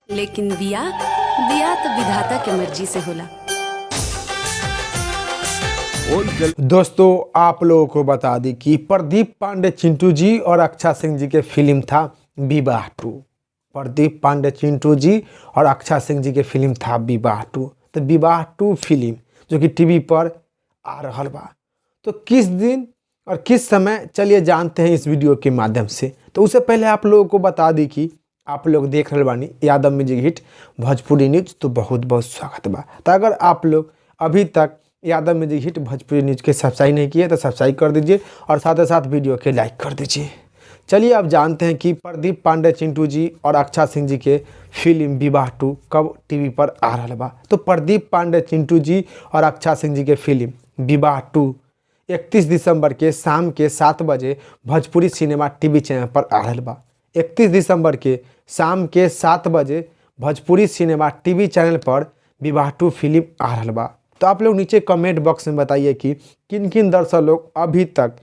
लेकिन बियाह बियाह तो विधाता के मर्जी से होला। दोस्तों आप लोगों को बता दी कि प्रदीप पांडे चिंटू जी और अक्षा सिंह जी के फिल्म था विवाह 2। प्रदीप पांडे चिंटू जी और अक्षा सिंह जी के फिल्म था विवाह 2। तो विवाह 2 फिल्म जो कि टीवी पर आ रहा बा, तो किस दिन और किस समय चलिए जानते हैं इस वीडियो के माध्यम से। तो उससे पहले आप लोगों को बता दी कि आप लोग देख रहे बानी Yadav music hit Bhojpuri news, तो बहुत बहुत स्वागत बा। तो अगर आप लोग अभी तक Yadav music hit Bhojpuri news के सब्सक्राइब नहीं किए तो सब्सक्राइब कर दीजिए और साथ ही साथ वीडियो के लाइक कर दीजिए। चलिए अब जानते हैं कि प्रदीप पांडे चिंटू जी और अक्षा सिंह जी के फिल्म विवाह 2 कब टीवी पर आ रहा बा। तो प्रदीप पांडे चिंटू जी और अक्षा सिंह जी के फिल्म विवाह 2 31 दिसंबर के शाम के 7 बजे भोजपुरी सिनेमा टीवी चैनल पर आ रहा बा। 31 दिसंबर के शाम के 7 बजे भोजपुरी सिनेमा टीवी चैनल पर विवाह 2 फिल्म आ रहा बा। तो आप लोग नीचे कमेंट बॉक्स में बताइए कि किन किन दर्शक लोग अभी तक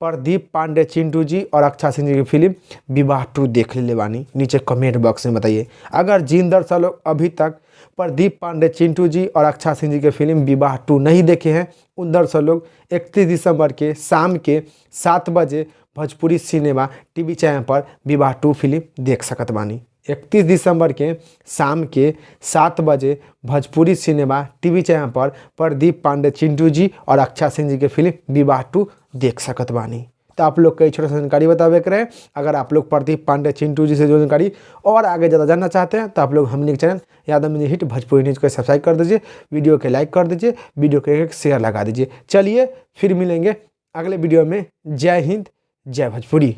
प्रदीप पांडे चिंटू जी और अक्षा सिंह जी की फिल्म विवाह 2 देख ले बानी, नीचे कमेंट बॉक्स में बताइए। अगर जिन दर्शक लोग अभी तक प्रदीप पांडे चिंटू जी और अक्षा सिंह जी के फिल्म विवाह 2 नहीं देखे हैं, उन दर्शक लोग 31 दिसंबर के शाम के 7 बजे भोजपुरी सिनेमा टीवी चैनल पर विवाह 2 फिल्म देख सकत बानी। 31 दिसंबर के शाम के 7 बजे भोजपुरी सिनेमा टीवी चैनल पर प्रदीप पांडे चिंटू जी और अक्षा सिंह जी के फिल्म विवाह 2 देख सकत बानी। तो आप लोग कई छोटा सा जानकारी बतावे करें। अगर आप लोग प्रदीप पांडे चिंटू जी से जो जानकारी और आगे ज़्यादा जानना चाहते हैं तो आप लोग हमने channel Yadav music hit Bhojpuri news को सब्सक्राइब कर दीजिए, वीडियो के लाइक कर दीजिए, वीडियो के एक शेयर लगा दीजिए। चलिए फिर मिलेंगे अगले वीडियो में। जय हिंद, जय भोजपुरी।